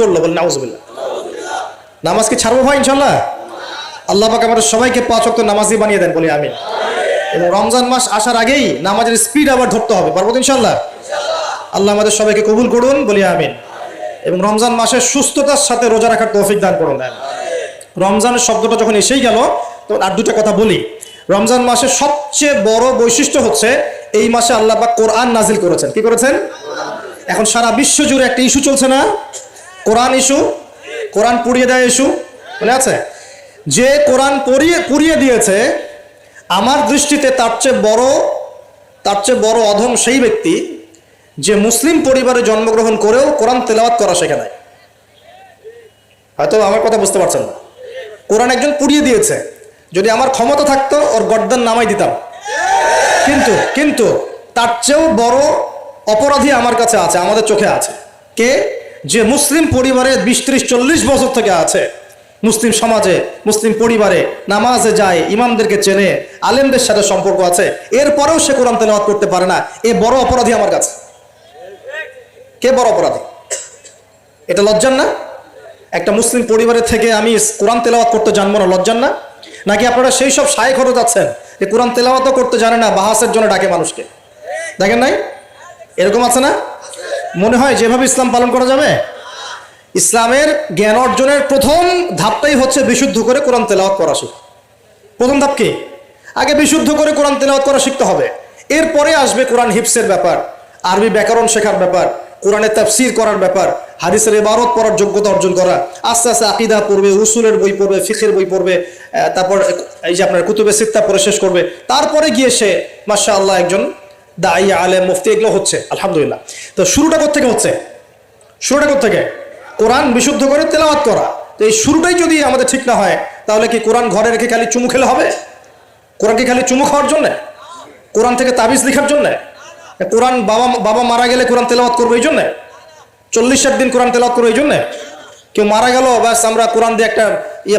করলো, বলেন নাউজুবিল্লাহ। নামাজ কি ছাড়বো ভাই ইনশাল্লাহ? আল্লাহ পাক আমাদের সবাইকে 5 ওয়াক্ত নামাজি বানিয়ে দেন, বলি আমিন। এবং রমজান মাস আসার আগেই নামাজের স্পিড আবার ধরতে হবে, পারবো ইনশাল্লাহ? আল্লাহ আমাদের সবাইকে কবুল করুন, বলি আমিন। এবং রমজান মাসে সুস্থতার সাথে রোজা রাখার তৌফিক দান করুন। রমজানের শব্দটা যখন এসেই গেল, তো আর দুটো কথা বলি। রমজান মাসের সবচেয়ে বড় বৈশিষ্ট্য হচ্ছে এই মাসে আল্লাহ পাক কোরআন নাজিল করেছেন। কি করেছেন? এখন সারা বিশ্ব জুড়ে একটা ইস্যু চলছে না, কোরআন ইস্যু, কোরআন পুড়িয়ে দেয় ইস্যু, মনে আছে? যে কোরআন পুড়িয়ে দিয়েছে, আমার দৃষ্টিতে তার চেয়ে বড় অধম সেই ব্যক্তি যে মুসলিম পরিবারে জন্মগ্রহণ করেও কোরআন তেলাওয়াত করা শেখে নাই। হয়তো আমার কথা বুঝতে পারছেন না। কোরআন একজন পুড়িয়ে দিয়েছে, যদি আমার ক্ষমতা থাকতো ওর গর্দান নামাই দিতাম, কিন্তু তার চেয়েও বড় অপরাধী আমার কাছে আছে, আমাদের চোখে আছে। কে? যে মুসলিম পরিবারে 20-30-40 বছর থেকে আছে, মুসলিম সমাজে, মুসলিম পরিবারে নামাজে যায়, ইমামদেরকে চেনে, আলেমদের সাথে সম্পর্ক আছে, এরপরেও সে কোরআন তেলাওয়াত করতে পারে না। এ বড় অপরাধী আমার কাছে। কে বড় অপরাধী? এটা লজ্জার না? একটা মুসলিম পরিবারের থেকে আমি কোরআন তেলাওয়াত করতে জানবো না, লজ্জার না? নাকি আপনারা সেই সব শায়েখ হতে যাচ্ছেন যে কোরআন তেলাওয়াতও করতে জানে না, বাহাসের জন্য ডাকে মানুষকে? দেখেন নাই এরকম আছে না? মনে হয় যেভাবে ইসলাম পালন করা যাবে। ইসলামের জ্ঞান অর্জনের প্রথম ধাপটাই হচ্ছে বিশুদ্ধ করে কোরআন তেলাওয়াত করা শিখা। প্রথম ধাপ কি? আগে বিশুদ্ধ করে কোরআন তেলাওয়াত করা শিখতে হবে, এরপরে আসবে কোরআন হিফসের ব্যাপার, আরবি ব্যাকরণ শেখার ব্যাপার, কোরআনের তাফসীর করার ব্যাপার, হাদিসের ইবারত পড়ার যোগ্যতা অর্জন করা, আস্তে আস্তে আকীদা পড়বে, উসুলের বই পড়বে, ফিকহের বই পড়বে, তারপর এই যে আপনার কুতুবে সিত্তা পড়ে শেষ করবে, তারপরে গিয়ে সে মাশাআল্লাহ একজন দাঈয়া, আলেম, মুফতি এগুলো হচ্ছে, আলহামদুলিল্লাহ। তো শুরুটা কোত্থেকে হচ্ছে? শুরুটা কোত্থেকে? কোরআন বিশুদ্ধ করে তেলাওয়াত করা। তো এই শুরুটাই যদি আমাদের ঠিক না হয়, তাহলে কি কোরআন ঘরে রেখে খালি চুমু খেলে হবে? কোরআন কি খালি চুমু খাওয়ার জন্যে? কোরআন থেকে তাবিজ লেখার জন্যে? কোরআন বাবা মারা গেলে কোরআন তেলাওয়াত করবো এই জন্যে? 40-60 দিন কোরআন তেলাওয়াত করবো এই জন্যে? কেউ মারা গেল, ব্যাস আমরা কোরআন দিয়ে একটা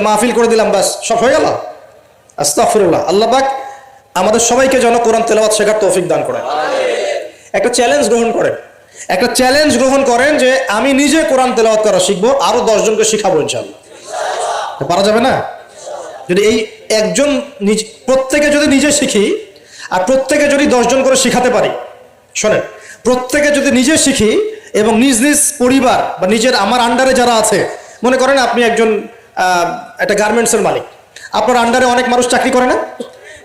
মাহফিল করে দিলাম, ব্যাস সব হয়ে গেল? আস্তাগফিরুল্লাহ। আল্লাহ পাক আমাদের সবাইকে যেন কোরআন তেলাওয়াত শেখার তৌফিক দান করেন। একটা চ্যালেঞ্জ গ্রহণ করেন যে আমি নিজে কোরআন তেলাওয়াত করা শিখবো, আরো 10 জনকে শিখাবো ইনশাআল্লাহ। পারা যাবে না? যদি এই একজন প্রত্যেকে যদি নিজে শিখি, আর প্রত্যেকে যদি 10 জন করে শিখাতে পারি, শোনেন, প্রত্যেকে যদি নিজে শিখি এবং নিজ নিজ পরিবার বা নিজের আমার আন্ডারে যারা আছে, মনে করেন আপনি একজন একটা গার্মেন্টসের মালিক, আপনার আন্ডারে অনেক মানুষ চাকরি করে না?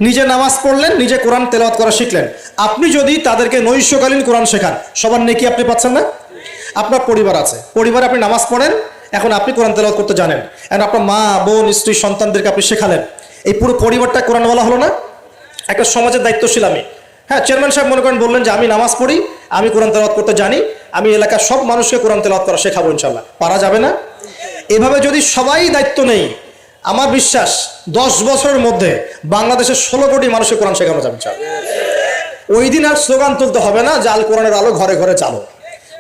নিজে নামাজ পড়লেন, নিজে কোরআন তেলাওয়াত করা শিখলেন, আপনি যদি তাদেরকে নৈশকালীন কোরআন শেখান, সবার নেকি আপনি পাচ্ছেন না? আপনার পরিবার আছে, পরিবারে আপনি নামাজ পড়েন, এখন আপনি কোরআন তেলাওয়াত করতে জানেন, এখন আপনার মা, বোন, স্ত্রী, সন্তানদেরকে আপনি শেখালেন, এই পুরো পরিবারটা কোরআনওয়ালা হলো না? একটা সমাজের দায়িত্বশীল আমি। হ্যাঁ, চেয়ারম্যান সাহেব মনে করেন বললেন যে আমি নামাজ পড়ি, আমি কোরআন তেলাওয়াত করতে জানি, আমি এলাকার সব মানুষকে কোরআন তেলাওয়াত করা শেখাবো ইনশাআল্লাহ। পারা যাবে না? এভাবে যদি সবাই দায়িত্ব নেই, আমার বিশ্বাস 10 বছরের মধ্যে বাংলাদেশের 16 কোটি মানুষের কোরআন শেখানো যাবে ইনশাআল্লাহ। ওই দিন আর স্লোগান তুলতে হবে না যে আল কোরআনের আলো ঘরে ঘরে চালো,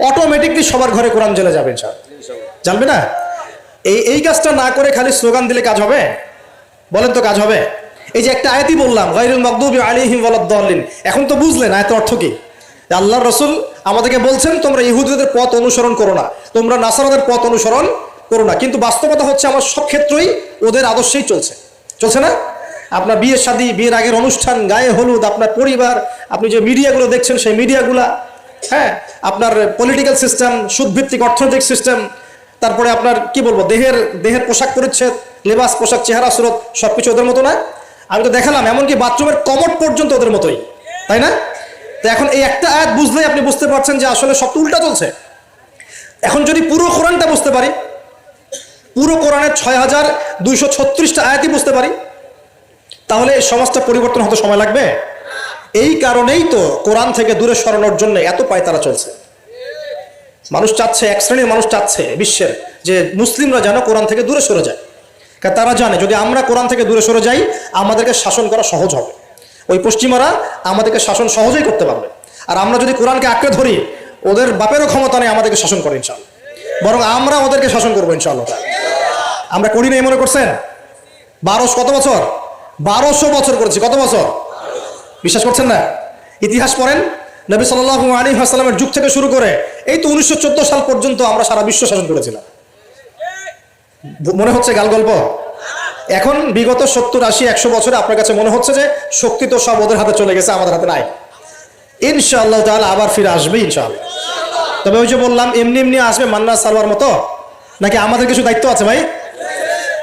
অটোমেটিকলি সবার ঘরে কোরআন জ্বলে যাবে ইনশাআল্লাহ। জানবে না? এই কাজটা না করে খালি স্লোগান দিলে কাজ হবে? বলেন তো কাজ হবে? এই যে একটা আয়াতই বললাম, গায়রুল মাগদুবি আলাইহিম ওয়ালাদ-দাল্লিন, এখন তো বুঝলেন আয়াতের অর্থ কি? আল্লাহর রাসূল আমাদেরকে বলছেন তোমরা ইহুদিদের পথ অনুসরণ করো না, তোমরা নাসারাদের পথ অনুসরণ করো না। কিন্তু বাস্তবতা হচ্ছে আমার সব ক্ষেত্রেই ওদের আদর্শেই চলছে না? আপনার বিয়ের শাদী, বিয়ের আগের অনুষ্ঠান, গায়ে হলুদ, আপনার পরিবার, আপনি যে মিডিয়াগুলো দেখছেন সেই মিডিয়াগুলা, হ্যাঁ, আপনার পলিটিক্যাল সিস্টেম, সুদভিত্তিক অর্থনৈতিক সিস্টেম, তারপরে আপনার কি বলবো, দেহের পোশাক পরিচ্ছদ, লেবাস, পোশাক, চেহারা, সুরত, সবকিছু ওদের মতো না? আমি তো দেখালাম এমনকি বাথরুমের কমোড পর্যন্ত ওদের মতোই, তাই না? তো এখন এই একটা আয়াত বুঝলেই আপনি বুঝতে পারছেন যে আসলে সব তো উল্টা চলছে। এখন যদি পুরো কোরআনটা বুঝতে পারি, পুরো কোরআনের 6236টা আয়াতই বুঝতে পারি, তাহলে এই সমাজটা পরিবর্তন হতে সময় লাগবে? এই কারণেই তো কোরআন থেকে দূরে সরানোর জন্য এত পায়তারা চলছে। মানুষ চাচ্ছে, এক শ্রেণীর মানুষ চাচ্ছে বিশ্বের যে মুসলিমরা যেন কোরআন থেকে দূরে সরে যায়, কারণ তারা জানে যদি আমরা কোরআন থেকে দূরে সরে যাই আমাদেরকে শাসন করা সহজ হবে, ওই পশ্চিমারা আমাদেরকে শাসন সহজেই করতে পারবে। আর আমরা যদি কোরআনকে আঁকড়ে ধরি, ওদের বাপেরও ক্ষমতা নেই আমাদেরকে শাসন করে ইনশাআল্লাহ, বরং আমরা ওদেরকে শাসন করবো ইনশাআল্লাহ। আমরা করি না মনে করছেন? 1200 বছর 1200 বছর করেছি। কত বছর? বিশ্বাস করছেন না? ইতিহাস পড়েন, নবী সাল্লাল্লাহু আলাইহি ওয়াসাল্লামের যুগ থেকে শুরু করে এই তো 1914 সাল পর্যন্ত আমরা সারা বিশ্ব শাসন করেছিলাম। মনে হচ্ছে গাল গল্প? এখন বিগত 70, 80, 100 বছরে আপনার কাছে মনে হচ্ছে যে শক্তি তো সব ওদের হাতে চলে গেছে, আমাদের হাতে নাই। ইনশাআল্লাহ তাআলা আবার ফিরে আসবে ইনশাআল্লাহ। তবে ওই যে বললাম এমনি এমনি আসবে মান্না সালোয়ার মতো, নাকি আমাদের কিছু দায়িত্ব আছে ভাই?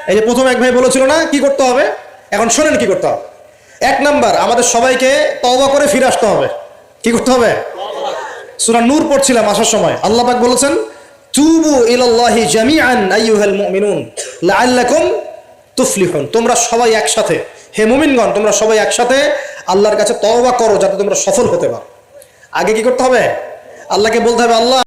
এই যে প্রথম এক ভাই বলেছিল না কি করতে হবে, এখন শোনেন কি করতে হবে। 1 নাম্বার, আমাদের সবাইকে তওবা করে ফিরে আসতে হবে। কি করতে হবে? সূরা নূর পড়ছিলাম আসার সময়, আল্লাহ পাক বলেছেন তুবু ইলাল্লাহি জামিআন আইয়ুহাল মুমিনুন লাআল্লাকুম তুফলিহুন। তোমরা সবাই একসাথে, হে মুমিনগণ তোমরা সবাই একসাথে আল্লাহর কাছে তওবা করো যাতে তোমরা সফল হতে পারো। আগে কি করতে হবে? আল্লাহকে বলতে হবে আল্লাহ